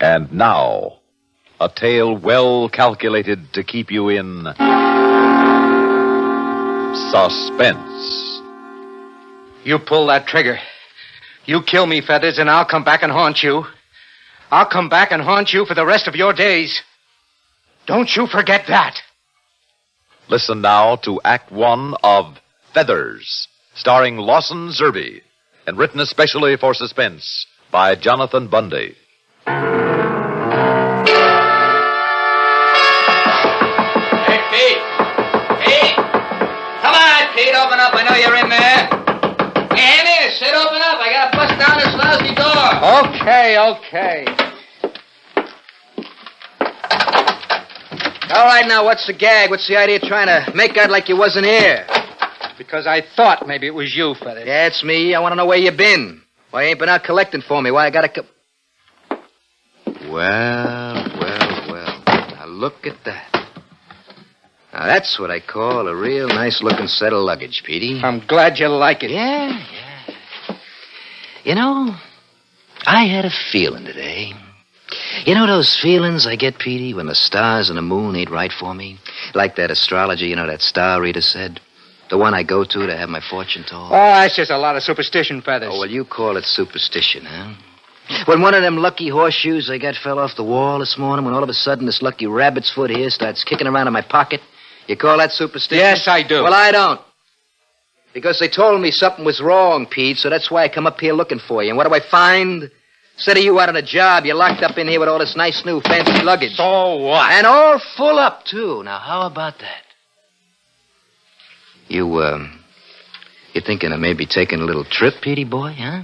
And now, a tale well calculated to keep you in suspense. You pull that trigger. You kill me, Feathers, and I'll come back and haunt you. I'll come back and haunt you for the rest of your days. Don't you forget that. Listen now to Act One of Feathers, starring Lawson Zerbe, and written especially for Suspense by Jonathan Bundy. Hey, Pete! Pete! Come on, Pete, open up. I know you're in there. Hey, Annie, sit, open up. I gotta bust down this lousy door. Okay. All right, now, what's the gag? What's the idea of trying to make out like you wasn't here? Because I thought maybe it was you, Feathers. Yeah, it's me. I want to know where you been. Why you ain't been out collecting for me? Why I gotta Well. Now, look at that. Now, that's what I call a real nice-looking set of luggage, Petey. I'm glad you like it. Yeah. You know, I had a feeling today. You know those feelings I get, Petey, when the stars and the moon ain't right for me? Like that astrologer, that star reader said? The one I go to have my fortune told? Oh, that's just a lot of superstition, Feathers. Oh, well, you call it superstition, huh? When one of them lucky horseshoes I got fell off the wall this morning, when all of a sudden this lucky rabbit's foot here starts kicking around in my pocket, you call that superstition? Yes, I do. Well, I don't. Because they told me something was wrong, Pete, so that's why I come up here looking for you. And what do I find? Instead of you out on a job, you're locked up in here with all this nice new fancy luggage. So what? And all full up, too. Now, how about that? You thinking of maybe taking a little trip, Petey boy, huh?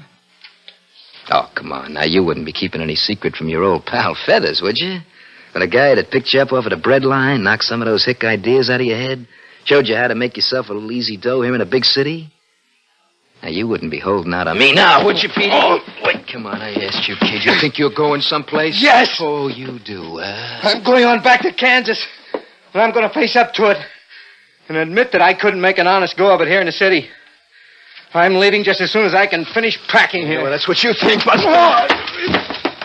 Oh, come on. Now, you wouldn't be keeping any secret from your old pal Feathers, would you? When a guy that picked you up off of the bread line, knocked some of those hick ideas out of your head, showed you how to make yourself a little easy dough here in a big city? Now, you wouldn't be holding out on me now, would you, Petey? Oh, wait, come on, I asked you, kid. You think you're going someplace? Yes. Oh, you do, huh? I'm going on back to Kansas, and I'm going to face up to it and admit that I couldn't make an honest go of it here in the city. I'm leaving just as soon as I can finish packing here. Yeah, well, that's what you think, but...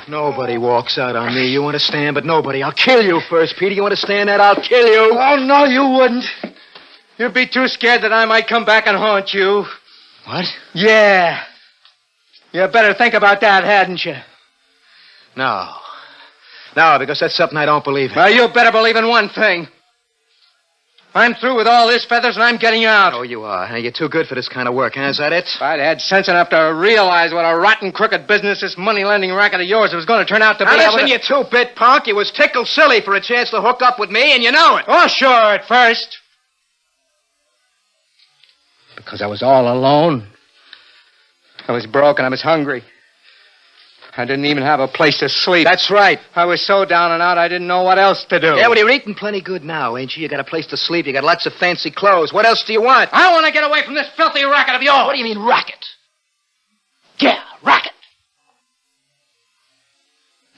Nobody walks out on me, you understand? But nobody. I'll kill you first, Petey. You understand that? I'll kill you. Oh, no, you wouldn't. You'd be too scared that I might come back and haunt you. What? Yeah. You better think about that, hadn't you? No. No, because that's something I don't believe in. Well, you better believe in one thing. I'm through with all this, Feathers, and I'm getting out. Oh, you are. Now, you're too good for this kind of work, huh? Is that it? If I'd had sense enough to realize what a rotten, crooked business this money-lending racket of yours was going to turn out to be... Now, listen, you two-bit punk. You was tickled silly for a chance to hook up with me, and you know it. Oh, sure, at first. Because I was all alone. I was broke and I was hungry. I didn't even have a place to sleep. That's right. I was so down and out I didn't know what else to do. Yeah, well, you're eating plenty good now, ain't you? You got a place to sleep. You got lots of fancy clothes. What else do you want? I want to get away from this filthy racket of yours. What do you mean, racket? Yeah, racket.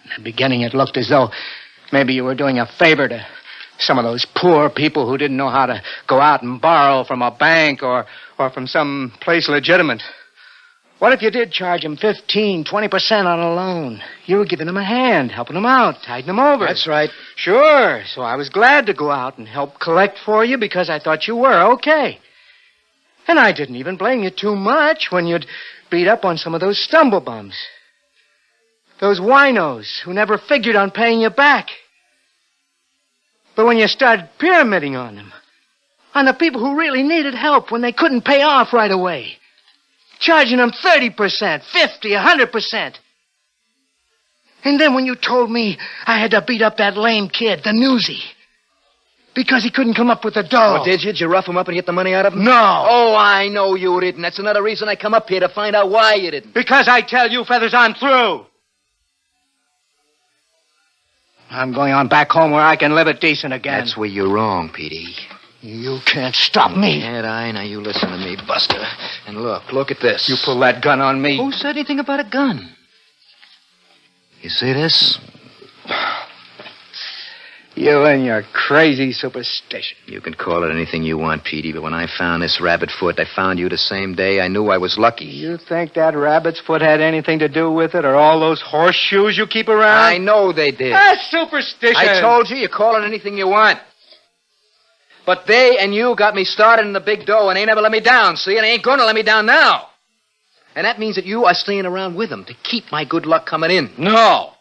In the beginning, it looked as though maybe you were doing a favor to some of those poor people who didn't know how to go out and borrow from a bank or from some place legitimate. What if you did charge them 15, 20% on a loan? You were giving them a hand, helping them out, tiding them over. That's right. Sure. So I was glad to go out and help collect for you because I thought you were okay. And I didn't even blame you too much when you'd beat up on some of those stumblebums. Those winos who never figured on paying you back. But when you started pyramiding on them, on the people who really needed help when they couldn't pay off right away, charging them 30%, 50%, 100%. And then when you told me I had to beat up that lame kid, the newsie, because he couldn't come up with the dough. Oh, did you? Did you rough him up and get the money out of him? No. Oh, I know you didn't. That's another reason I come up here, to find out why you didn't. Because I tell you, Feathers, I'm through. I'm going on back home where I can live it decent again. That's where you're wrong, Petey. You can't stop me. Can't I? Now you listen to me, Buster. And look at this. You pull that gun on me. Who said anything about a gun? You see this? You and your crazy superstition. You can call it anything you want, Petey, but when I found this rabbit foot, I found you the same day. I knew I was lucky. You think that rabbit's foot had anything to do with it, or all those horseshoes you keep around? I know they did. That's superstition. I told you call it anything you want. But they and you got me started in the big dough, and they never let me down, see? And they ain't gonna let me down now. And that means that you are staying around with them to keep my good luck coming in. No.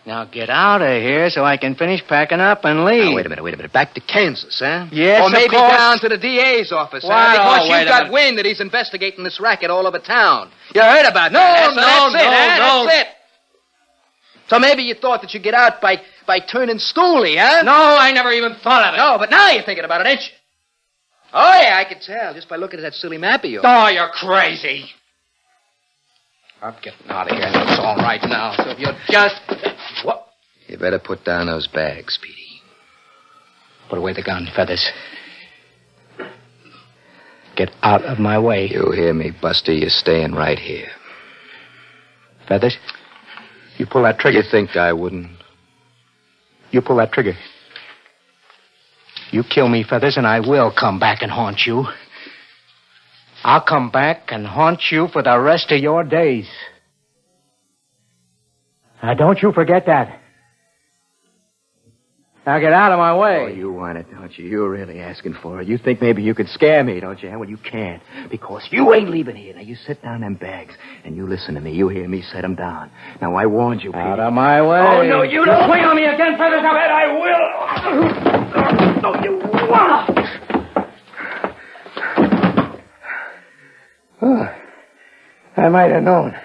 Now get out of here so I can finish packing up and leave. Now, wait a minute. Back to Kansas, huh? Yes, or maybe of course. down to the DA's office, Wow, huh? Because wait you a got minute. wind that he's investigating this racket all over town. You heard about No, that? no, That's it, no, huh? no. That's it. So maybe you thought that you'd get out by turning schooly, huh? No, I never even thought of it. No, but now you're thinking about it, ain't you? Oh, yeah, I can tell just by looking at that silly map of yours. Oh, you're crazy. I'm getting out of here, and it's all right now. So if you'll just... What? You better put down those bags, Petey. Put away the gun, Feathers. Get out of my way. You hear me, Buster? You're staying right here. Feathers, you pull that trigger. You think I wouldn't? You pull that trigger. You kill me, Feathers, and I will come back and haunt you. I'll come back and haunt you for the rest of your days. Now, don't you forget that. Now, get out of my way. Oh, you want it, don't you? You're really asking for it. You think maybe you could scare me, don't you? Well, you can't, because you ain't leaving here. Now, you sit down them bags, and you listen to me. You hear me set them down. Now, I warned you, Petey. Out of my way. Oh, no, you don't. Swing on me again, Feathers. I bet I will. No, you won't. Oh, I might have known.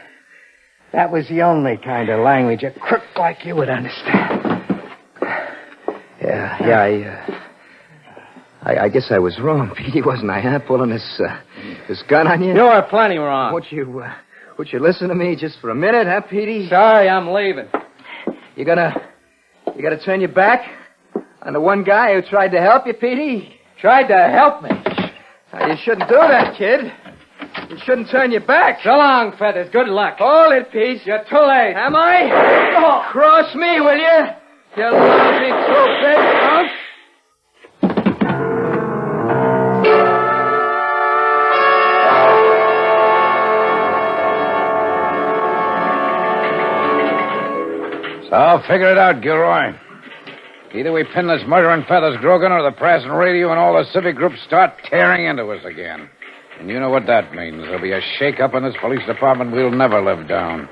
That was the only kind of language a crook like you would understand. I guess I was wrong, Petey, wasn't I, huh? Pulling this gun on you? You are plenty wrong. Won't you listen to me just for a minute, huh, Petey? Sorry, I'm leaving. You gonna turn your back on the one guy who tried to help you, Petey? Tried to help me. Now, you shouldn't do that, kid. You shouldn't turn your back. So long, Feathers. Good luck. Hold it, Pete. You're too late. Am I? Oh. Cross me, will you? You lousy two-bit punk. So, figure it out, Gilroy. Either we pin this murder in Feathers Grogan, or the press and radio and all the civic groups start tearing into us again. And you know what that means. There'll be a shake-up in this police department we'll never live down.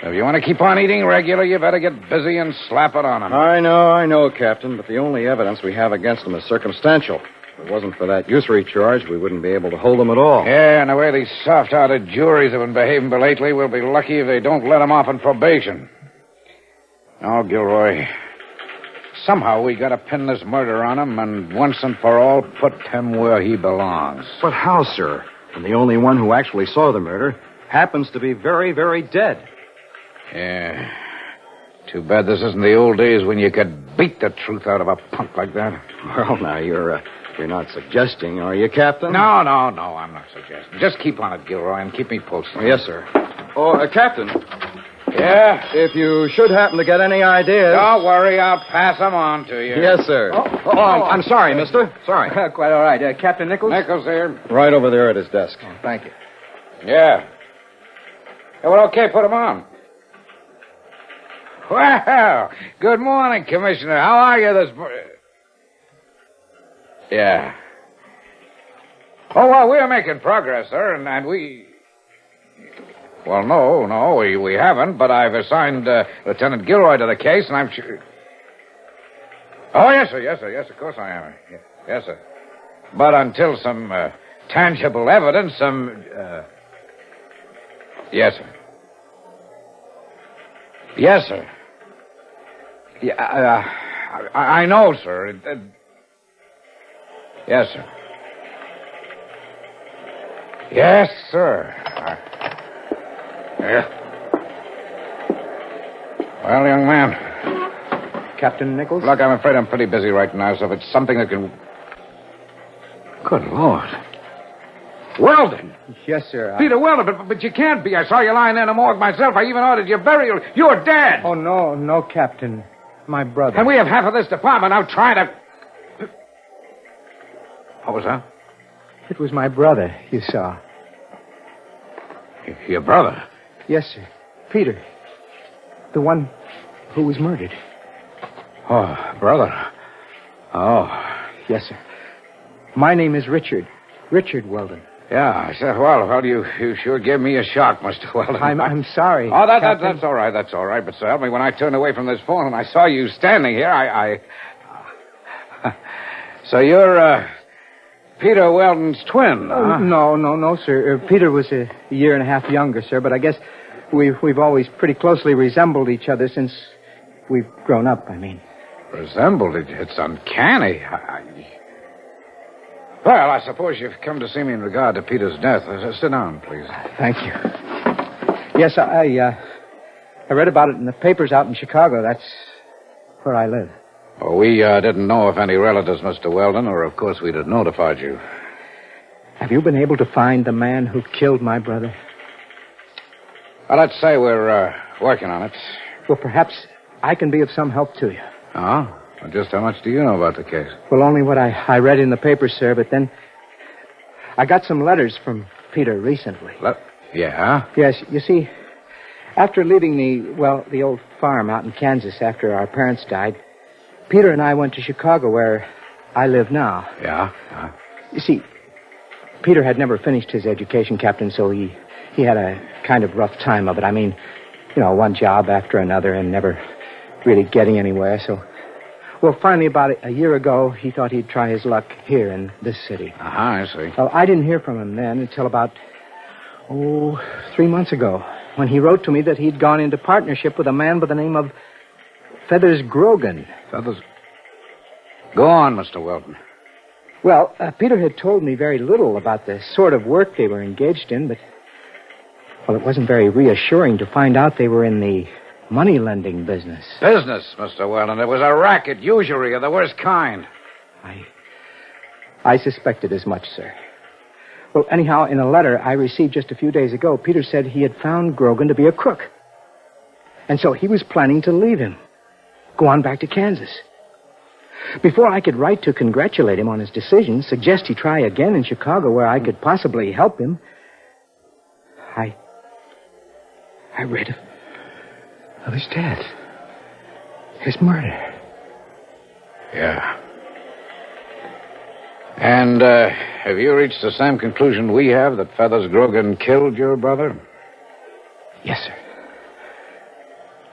So if you want to keep on eating regular, you better get busy and slap it on them. I know, Captain, but the only evidence we have against them is circumstantial. If it wasn't for that usury charge, we wouldn't be able to hold them at all. Yeah, and the way these soft-hearted juries have been behaving lately, we'll be lucky if they don't let them off on probation. No, Gilroy. Somehow we gotta pin this murder on him and once and for all put him where he belongs. But how, sir? And the only one who actually saw the murder happens to be very, very dead. Yeah. Too bad this isn't the old days when you could beat the truth out of a punk like that. Well, now, you're not suggesting, are you, Captain? No, I'm not suggesting. Just keep on it, Gilroy, and keep me posted. Yes, sir. Oh, Captain. Yeah? If you should happen to get any ideas... Don't worry, I'll pass them on to you. Yes, sir. I'm sorry, mister. Sorry. Quite all right. Captain Nichols? Nichols here. Right over there at his desk. Oh, thank you. Yeah. Well, okay, put them on. Well, good morning, Commissioner. How are you this morning? Yeah. Oh, well, we're making progress, sir, and we... Well, no, we haven't, but I've assigned Lieutenant Gilroy to the case, and I'm sure... Oh, yes, sir, of course I am. Yes, sir. But until some tangible evidence, Yes, sir. Yes, sir. Yeah, I know, sir. Yes, sir. Yes, sir. Yeah. Well, young man. Captain Nichols? Look, I'm afraid I'm pretty busy right now, so if it's something that can... Good Lord. Weldon! Yes, sir. Peter Weldon, but you can't be. I saw you lying there in the morgue myself. I even ordered your burial. You're dead. Oh, no, Captain. my brother. And we have half of this department out trying to... What was that? It was my brother you saw. Your brother? Yes, sir. Peter. The one who was murdered. Oh, brother. Oh. Yes, sir. My name is Richard. Richard Weldon. Yeah, I said, well, you sure gave me a shock, Mr. Weldon. I'm sorry. Oh, that's all right, that's all right. But so help me, when I turned away from this phone and I saw you standing here, I... So you're, Peter Weldon's twin, huh? No, sir. Peter was a year and a half younger, sir, but I guess we've always pretty closely resembled each other since we've grown up, I mean. Resembled? It's uncanny. Well, I suppose you've come to see me in regard to Peter's death. Sit down, please. Thank you. Yes, I read about it in the papers out in Chicago. That's where I live. Well, we didn't know of any relatives, Mr. Weldon, or of course we'd have notified you. Have you been able to find the man who killed my brother? Well, let's say we're working on it. Well, perhaps I can be of some help to you. Oh? Well, just how much do you know about the case? Well, only what I read in the papers, sir, but then I got some letters from Peter recently. Yeah? Yes, you see, after leaving the old farm out in Kansas after our parents died, Peter and I went to Chicago, where I live now. Yeah? You see, Peter had never finished his education, Captain, so he had a kind of rough time of it. I mean, one job after another and never really getting anywhere, so... Well, finally, about a year ago, he thought he'd try his luck here in this city. I see. Well, I didn't hear from him then until about, 3 months ago, when he wrote to me that he'd gone into partnership with a man by the name of Feathers Grogan. Feathers? Go on, Mr. Weldon. Well, Peter had told me very little about the sort of work they were engaged in, but, it wasn't very reassuring to find out they were in the money-lending business. Business, Mr. Weldon. It was a racket, usury of the worst kind. I suspected as much, sir. Well, anyhow, in a letter I received just a few days ago, Peter said he had found Grogan to be a crook. And so he was planning to leave him. Go on back to Kansas. Before I could write to congratulate him on his decision, suggest he try again in Chicago where I could possibly help him, I read of his death. His murder. Yeah. And, have you reached the same conclusion we have, that Feathers Grogan killed your brother? Yes, sir.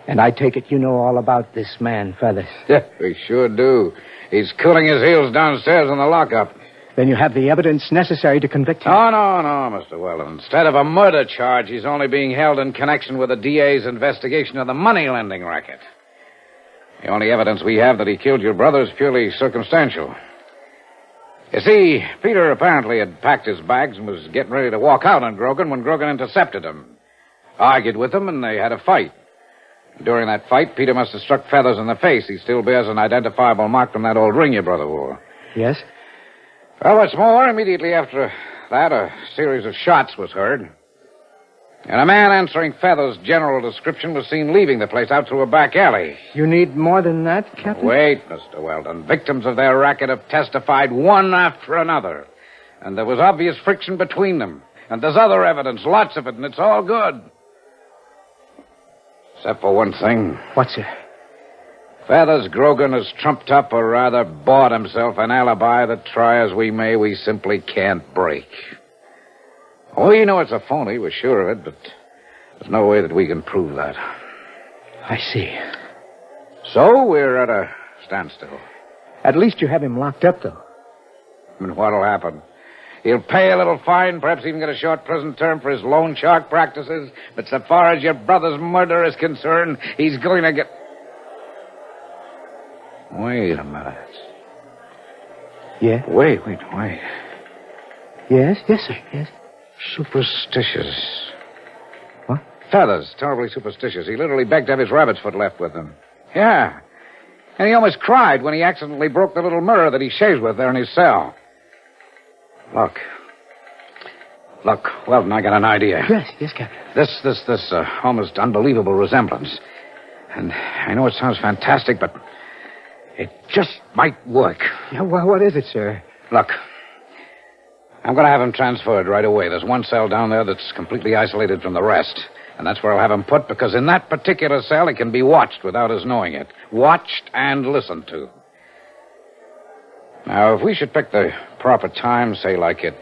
And I take it you know all about this man, Feathers. Yeah, we sure do. He's cooling his heels downstairs in the lockup. Then you have the evidence necessary to convict him? Oh, no, Mr. Weldon. Instead of a murder charge, he's only being held in connection with the DA's investigation of the money-lending racket. The only evidence we have that he killed your brother is purely circumstantial. You see, Peter apparently had packed his bags and was getting ready to walk out on Grogan when Grogan intercepted him. Argued with him, and they had a fight. During that fight, Peter must have struck Feathers in the face. He still bears an identifiable mark from that old ring your brother wore. Yes? Well, what's more, immediately after that, a series of shots was heard. And a man answering Feathers' general description was seen leaving the place out through a back alley. You need more than that, Captain? Wait, Mr. Weldon. Victims of their racket have testified one after another. And there was obvious friction between them. And there's other evidence, lots of it, and it's all good. Except for one thing. What's it? Feathers Grogan has trumped up, or rather bought himself, an alibi that, try as we may, we simply can't break. We know it's a phony, we're sure of it, but there's no way that we can prove that. I see. So we're at a standstill. At least you have him locked up, though. And what'll happen? He'll pay a little fine, perhaps even get a short prison term for his loan shark practices, but so far as your brother's murder is concerned, he's going to get... Wait a minute. Yeah? Wait. Yes, sir, yes. Superstitious. What? Feathers, terribly superstitious. He literally begged to have his rabbit's foot left with him. Yeah. And he almost cried when he accidentally broke the little mirror that he shaves with there in his cell. Look, Weldon, I got an idea. Yes, Captain. This almost unbelievable resemblance. And I know it sounds fantastic, but It just might work. Yeah, what is it, sir? Look, I'm going to have him transferred right away. There's one cell down there that's completely isolated from the rest. And that's where I'll have him put, because in that particular cell, he can be watched without us knowing it. Watched and listened to. Now, if we should pick the proper time, say like at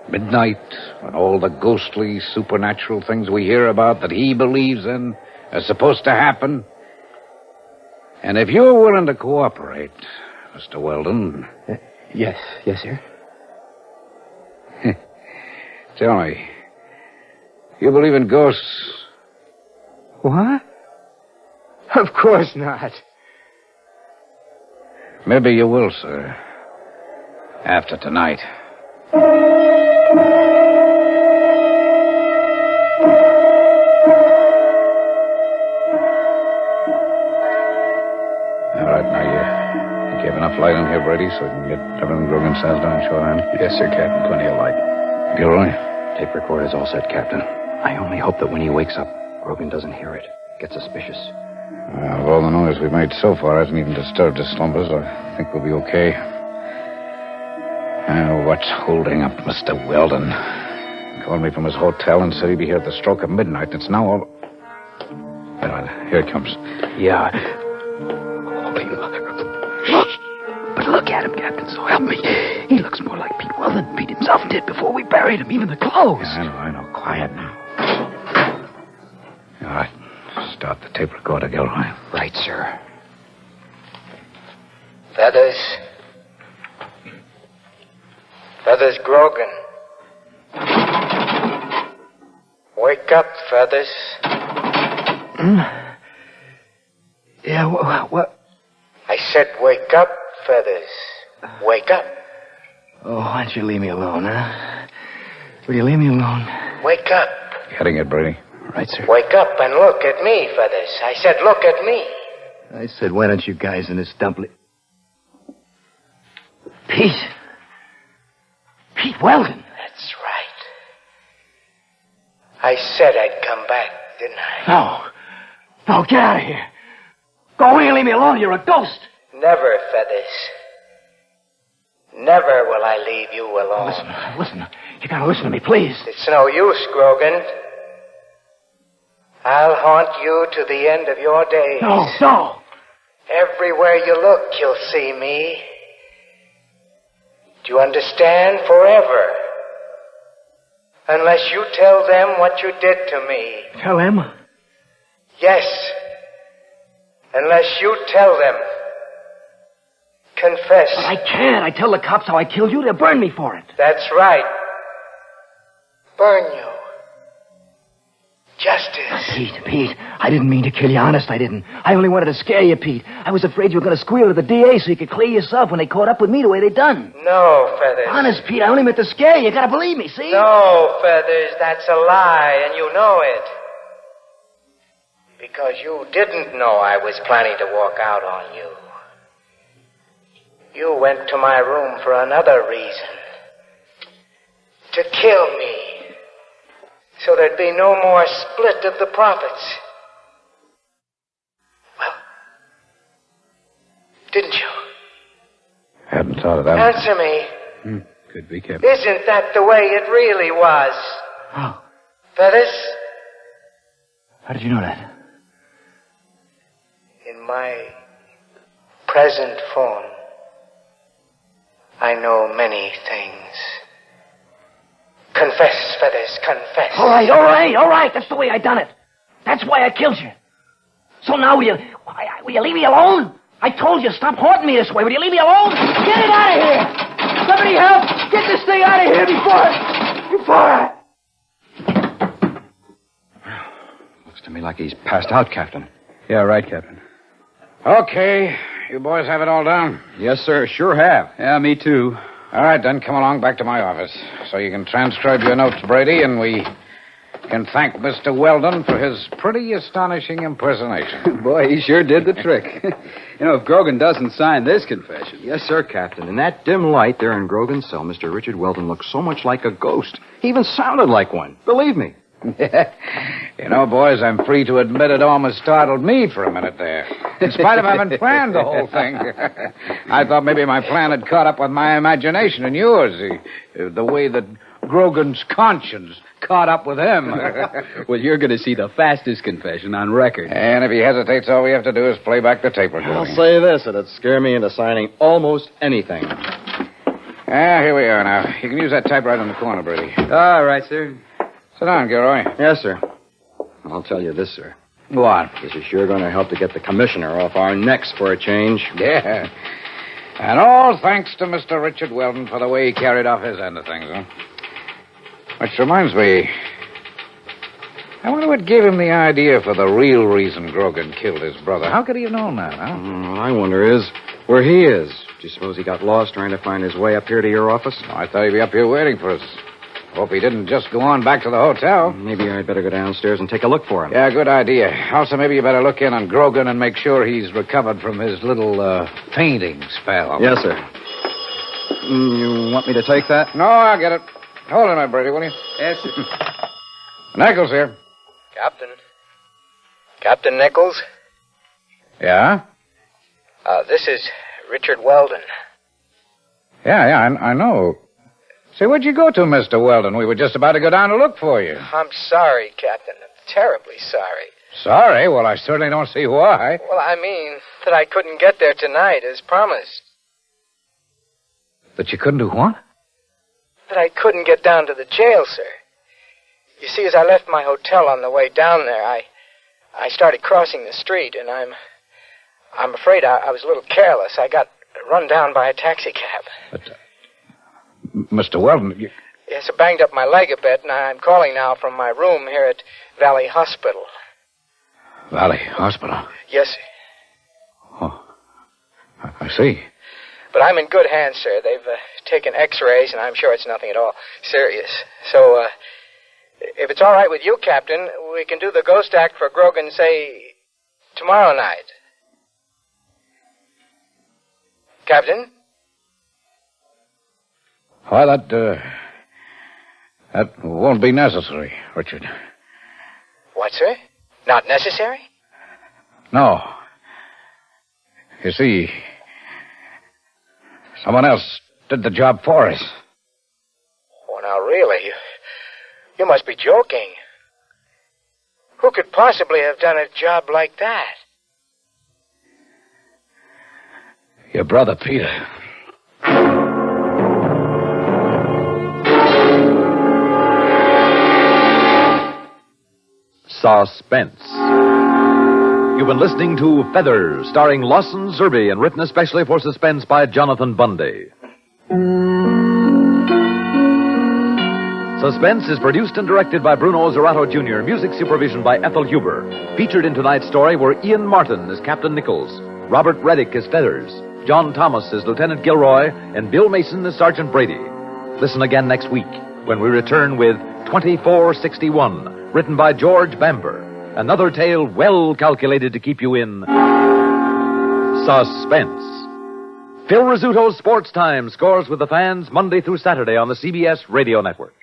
midnight, when all the ghostly, supernatural things we hear about that he believes in are supposed to happen. And if you're willing to cooperate, Mr. Weldon... Yes, sir. Tell me, you believe in ghosts? What? Of course not. Maybe you will, sir. After tonight. All right, now you have enough light in here, Brady, so we can get everything Grogan says down shorthand? Yes, sir, Captain. Plenty of light. Gilroy? Tape recorder's all set, Captain. I only hope that when he wakes up, Grogan doesn't hear it. Get suspicious. Of all the noise we've made so far, hasn't even disturbed his slumbers. I think we'll be okay. What's holding up Mr. Weldon? He called me from his hotel and said he'd be here at the stroke of midnight. It's now all... Here it comes. Yeah. Holy mother. But look at him, Captain, so help me. He looks more like Pete Weldon than Pete himself did before we buried him, even the clothes. Yeah, I know. Quiet now. All right. Start the tape recorder, Gilroy. Right, sir. Feathers Grogan. Wake up, Feathers. Yeah, what? I said wake up, Feathers. Wake up. Oh, why don't you leave me alone, huh? Will you leave me alone? Wake up. Getting it, Brady. Right, sir. Wake up and look at me, Feathers. I said look at me. I said, why don't you guys in this dumpling... Pete Weldon. That's right. I said I'd come back, didn't I? No, get out of here. Go away and leave me alone. You're a ghost. Never, Feathers. Never will I leave you alone. Listen. You gotta listen to me, please. It's no use, Grogan. I'll haunt you to the end of your days. No. Everywhere you look, you'll see me. Do you understand? Forever. Unless you tell them what you did to me. Tell them? Yes. Unless you tell them. Confess. But I can't. I tell the cops how I killed you, they'll burn me for it. That's right. Burn you. Justice. Pete, I didn't mean to kill you. Honest, I didn't. I only wanted to scare you, Pete. I was afraid you were going to squeal to the DA so you could clear yourself when they caught up with me the way they done. No, Feathers. Honest, Pete, I only meant to scare you. You gotta believe me, see? No, Feathers, that's a lie, and you know it. Because you didn't know I was planning to walk out on you. You went to my room for another reason. To kill me. So there'd be no more split of the profits. Well, didn't you? Hadn't thought of that. Answer me. Could be, Captain. Isn't that the way it really was? How? Feathers? How did you know that? In my present form, I know many things. Confess, Feathers, confess. All right. That's the way I done it. That's why I killed you. So now will you leave me alone? I told you, stop haunting me this way. Will you leave me alone? Get it out of here! Somebody help! Get this thing out of here before... Looks to me like he's passed out, Captain. Yeah, right, Captain. Okay. You boys have it all down? Yes, sir. Sure have. Yeah, me too. All right, then come along back to my office so you can transcribe your notes, Brady, and we can thank Mr. Weldon for his pretty astonishing impersonation. Boy, he sure did the trick. If Grogan doesn't sign this confession. Yes, sir, Captain. In that dim light there in Grogan's cell, Mr. Richard Weldon looked so much like a ghost. He even sounded like one. Believe me. Boys, I'm free to admit it almost startled me for a minute there. in spite of having planned the whole thing. I thought maybe my plan had caught up with my imagination and yours. The way that Grogan's conscience caught up with him. Well, you're going to see the fastest confession on record. And if he hesitates, all we have to do is play back the tape recording. I'll say this, it'd scare me into signing almost anything. Here we are now. You can use that typewriter in the corner, Brady. All right, sir. Sit down, Gilroy. Yes, sir. I'll tell you this, sir. What? This is sure going to help to get the commissioner off our necks for a change. Yeah. And all thanks to Mr. Richard Weldon for the way he carried off his end of things, huh? Which reminds me, I wonder what gave him the idea for the real reason Grogan killed his brother. How could he have known that, huh? What I wonder is where he is. Do you suppose he got lost trying to find his way up here to your office? Oh, I thought he'd be up here waiting for us. Hope he didn't just go on back to the hotel. Maybe I'd better go downstairs and take a look for him. Yeah, good idea. Also, maybe you better look in on Grogan and make sure he's recovered from his little fainting spell. Yes, sir. You want me to take that? No, I'll get it. Hold it, my Brady, will you? Yes, sir. Nichols here. Captain Nichols? Yeah? This is Richard Weldon. Yeah, I know. Say, where'd you go to, Mr. Weldon? We were just about to go down to look for you. I'm sorry, Captain. I'm terribly sorry. Sorry? Well, I certainly don't see why. Well, I mean that I couldn't get there tonight as promised. That you couldn't do what? That I couldn't get down to the jail, sir. You see, as I left my hotel on the way down there, I started crossing the street, and I'm afraid I was a little careless. I got run down by a taxicab. But, Mr. Weldon, you... Yes, I banged up my leg a bit, and I'm calling now from my room here at Valley Hospital. Valley Hospital? Yes, sir. Oh, I see. But I'm in good hands, sir. They've taken x-rays, and I'm sure it's nothing at all serious. So, if it's all right with you, Captain, we can do the ghost act for Grogan, say, tomorrow night. Captain? Why, that won't be necessary, Richard. What, sir? Not necessary? No. You see, someone else did the job for us. Oh, now, really? You must be joking. Who could possibly have done a job like that? Your brother, Peter. Suspense. You've been listening to Feathers, starring Lawson Zerbe and written especially for Suspense by Jonathan Bundy. Suspense is produced and directed by Bruno Zerato Jr., music supervision by Ethel Huber. Featured in tonight's story were Ian Martin as Captain Nichols, Robert Reddick as Feathers, John Thomas as Lieutenant Gilroy, and Bill Mason as Sergeant Brady. Listen again next week when we return with 2461, written by George Bamber. Another tale well calculated to keep you in suspense. Phil Rizzuto's Sports Time scores with the fans Monday through Saturday on the CBS Radio Network.